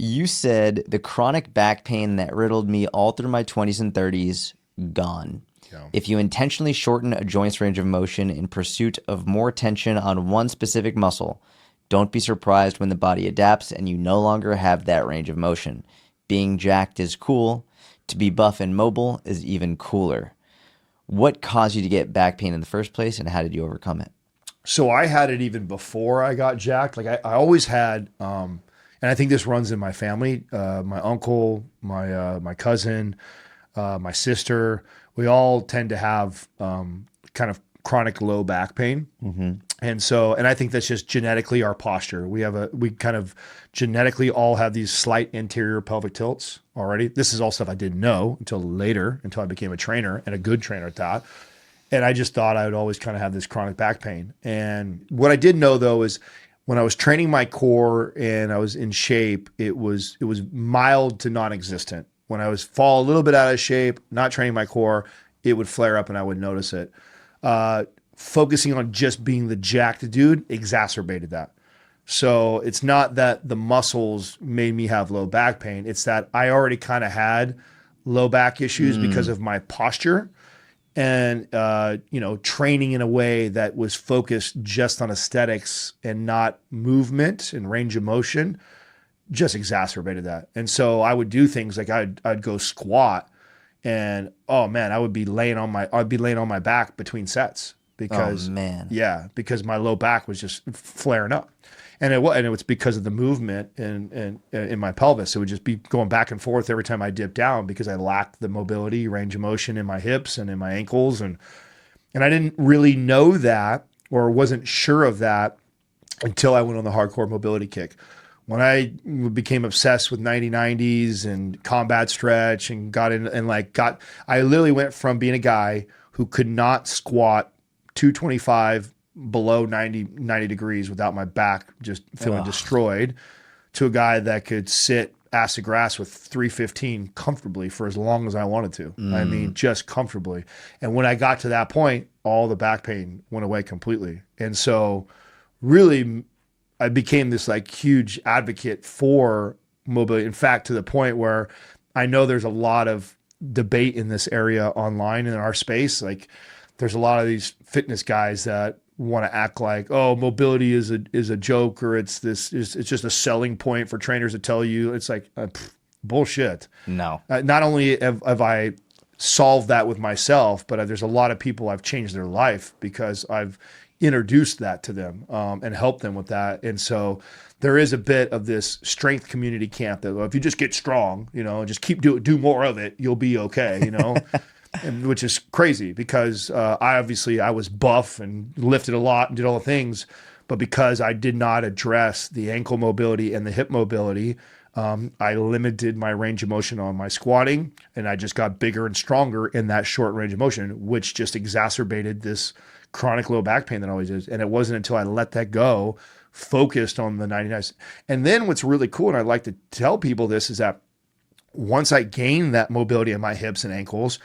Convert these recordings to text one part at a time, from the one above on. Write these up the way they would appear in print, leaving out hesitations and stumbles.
You said the chronic back pain that riddled me all through my 20s and 30s, gone. Yeah. If you intentionally shorten a joint's range of motion in pursuit of more tension on one specific muscle, don't be surprised when the body adapts and you no longer have that range of motion. Being jacked is cool. To be buff and mobile is even cooler. What caused you to get back pain in the first place, and how did you overcome it? So I had it even before I got jacked. Like I always had, and I think this runs in my family. My uncle, my cousin, my sister, we all tend to have kind of chronic low back pain. Mm-hmm. And I think that's just genetically our posture. We kind of genetically all have these slight anterior pelvic tilts already. This is all stuff I didn't know until later, until I became a trainer, and a good trainer at that. And I just thought I would always kind of have this chronic back pain. And what I did know though is when I was training my core and I was in shape, it was mild to non-existent. When I was fall a little bit out of shape, not training my core, it would flare up and I would notice it. Focusing on just being the jacked dude exacerbated that. So it's not that the muscles made me have low back pain. It's that I already kind of had low back issues because of my posture and, training in a way that was focused just on aesthetics and not movement and range of motion just exacerbated that. And so I would do things like I'd go squat and, oh man, I'd be laying on my back between sets. Because because my low back was just flaring up, and it was because of the movement in my pelvis. It would just be going back and forth every time I dipped down because I lacked the mobility, range of motion in my hips and in my ankles, and I didn't really know that or wasn't sure of that until I went on the hardcore mobility kick. When I became obsessed with 90-90s and combat stretch and got in and I literally went from being a guy who could not squat 225 below 90 degrees without my back just feeling destroyed to a guy that could sit ass to grass with 315 comfortably for as long as I wanted to. I mean, just comfortably. And when I got to that point, all the back pain went away completely. And so really I became this huge advocate for mobility. In fact, to the point where I know there's a lot of debate in this area online in our space. There's a lot of these fitness guys that want to act like, oh, mobility is a joke, or it's just a selling point for trainers to tell you. It's bullshit. No. Not only have I solved that with myself, but there's a lot of people I've changed their life because I've introduced that to them and helped them with that. And so there is a bit of this strength community camp that if you just get strong, just keep do more of it, you'll be okay, And which is crazy because I was buff and lifted a lot and did all the things, but because I did not address the ankle mobility and the hip mobility, I limited my range of motion on my squatting, and I just got bigger and stronger in that short range of motion, which just exacerbated this chronic low back pain that always is. And it wasn't until I let that go, focused on the 99s. And then what's really cool, and I'd like to tell people this, is that once I gained that mobility in my hips and ankles,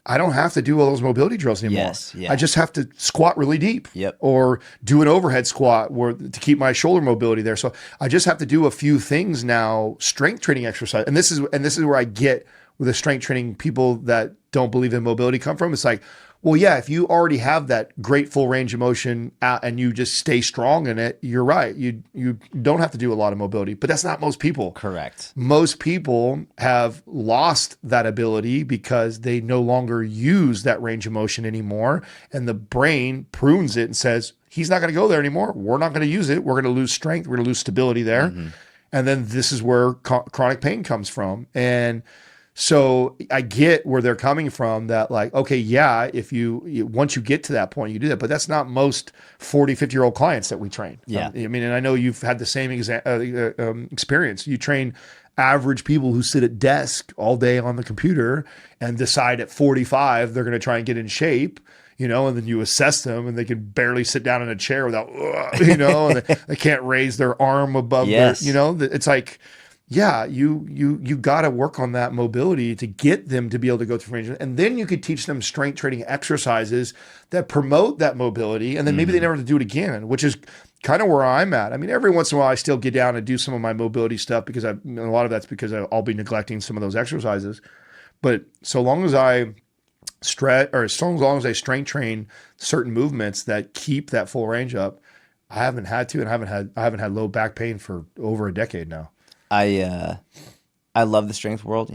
I don't have to do all those mobility drills anymore. Yes, yeah. I just have to squat really deep, or do an overhead squat to keep my shoulder mobility there. So I just have to do a few things now, strength training exercise. And this is where I get with the strength training people that don't believe in mobility come from. It's like, well, yeah, if you already have that great full range of motion and you just stay strong in it, you're right. You don't have to do a lot of mobility, but that's not most people. Correct. Most people have lost that ability because they no longer use that range of motion anymore. And the brain prunes it and says, he's not going to go there anymore. We're not going to use it. We're going to lose strength. We're going to lose stability there. Mm-hmm. And then this is where chronic pain comes from. And so I get where they're coming from, that okay, yeah, if once you get to that point, you do that, but that's not most 40, 50-year-old clients that we train. Yeah. I mean, and I know you've had the same experience. You train average people who sit at desk all day on the computer and decide at 45, they're going to try and get in shape, and then you assess them and they can barely sit down in a chair without, and they can't raise their arm above their, it's like, yeah, you got to work on that mobility to get them to be able to go through range. And then you could teach them strength training exercises that promote that mobility. And then maybe they never have to do it again, which is kind of where I'm at. I mean, every once in a while I still get down and do some of my mobility stuff because a lot of that's because I'll be neglecting some of those exercises. But so long as I stretch, or so long as I strength train certain movements that keep that full range up, I haven't had to, and I haven't had low back pain for over a decade now. I love the strength world,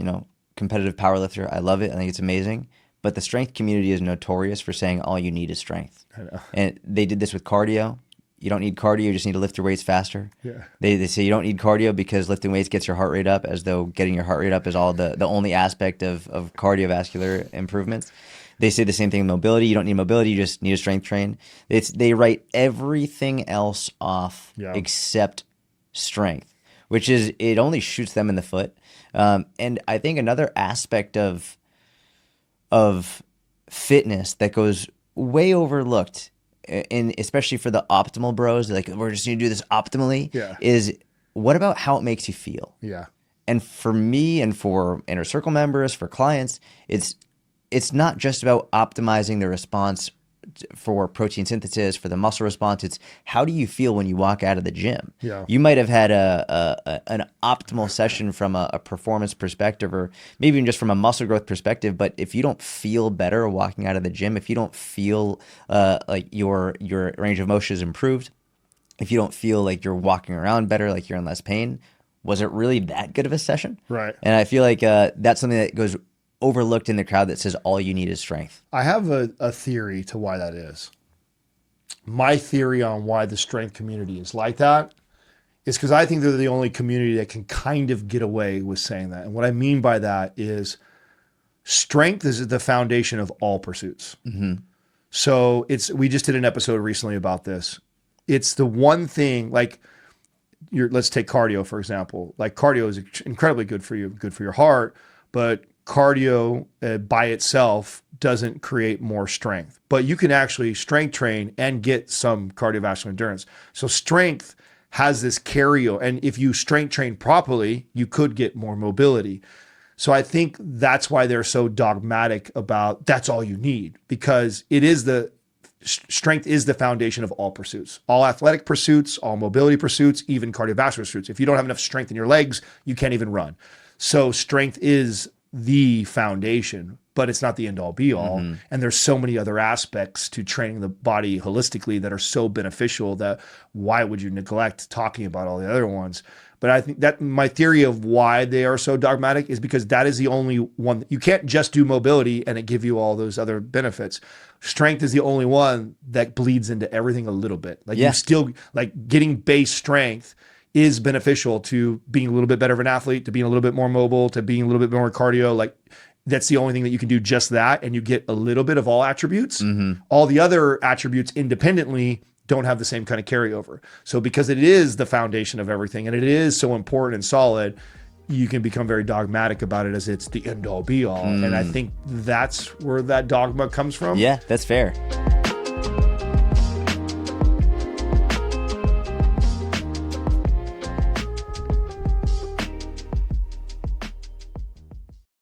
competitive powerlifter. I love it. I think it's amazing. But the strength community is notorious for saying all you need is strength. I know. And they did this with cardio. You don't need cardio, you just need to lift your weights faster. Yeah. They say you don't need cardio because lifting weights gets your heart rate up, as though getting your heart rate up is all the only aspect of cardiovascular improvements. They say the same thing in mobility. You don't need mobility, you just need a strength train. They write everything else off except strength, which is, it only shoots them in the foot. And I think another aspect of fitness that goes way overlooked, and especially for the optimal bros, like, we're just going to do this optimally, is what about how it makes you feel? Yeah. And for me and for inner circle members, for clients, it's not just about optimizing the response for protein synthesis, for the muscle response. It's how do you feel when you walk out of the gym? Yeah. You might have had an optimal session from a performance perspective, or maybe even just from a muscle growth perspective. But if you don't feel better walking out of the gym, if you don't feel like your range of motion is improved, if you don't feel like you're walking around better, like you're in less pain, was it really that good of a session? Right. And I feel like that's something that goes overlooked in the crowd, that says all you need is strength. I have a theory to why that is. My theory on why the strength community is like that is because I think they're the only community that can kind of get away with saying that. And what I mean by that is strength is the foundation of all pursuits. Mm-hmm. So we just did an episode recently about this. It's the one thing, like, let's take cardio, for example. Like, cardio is incredibly good for you, good for your heart, but cardio by itself doesn't create more strength, but you can actually strength train and get some cardiovascular endurance. So strength has this carry, and if you strength train properly, you could get more mobility. So I think that's why they're so dogmatic about that's all you need, because strength is the foundation of all pursuits, all athletic pursuits, all mobility pursuits, even cardiovascular pursuits. If you don't have enough strength in your legs, you can't even run. So strength is the foundation, but it's not the end all be all. Mm-hmm. And there's so many other aspects to training the body holistically that are so beneficial that why would you neglect talking about all the other ones? But I think that my theory of why they are so dogmatic is because that is the only one. You can't just do mobility and it give you all those other benefits. Strength is the only one that bleeds into everything a little bit. Like, you still, like, getting base strength is beneficial to being a little bit better of an athlete, to being a little bit more mobile, to being a little bit more cardio. Like, that's the only thing that you can do, just that, and you get a little bit of all attributes. Mm-hmm. All the other attributes independently don't have the same kind of carryover. So because it is the foundation of everything and it is so important and solid, you can become very dogmatic about it as it's the end all be all. And I think that's where that dogma comes from. Yeah, that's fair.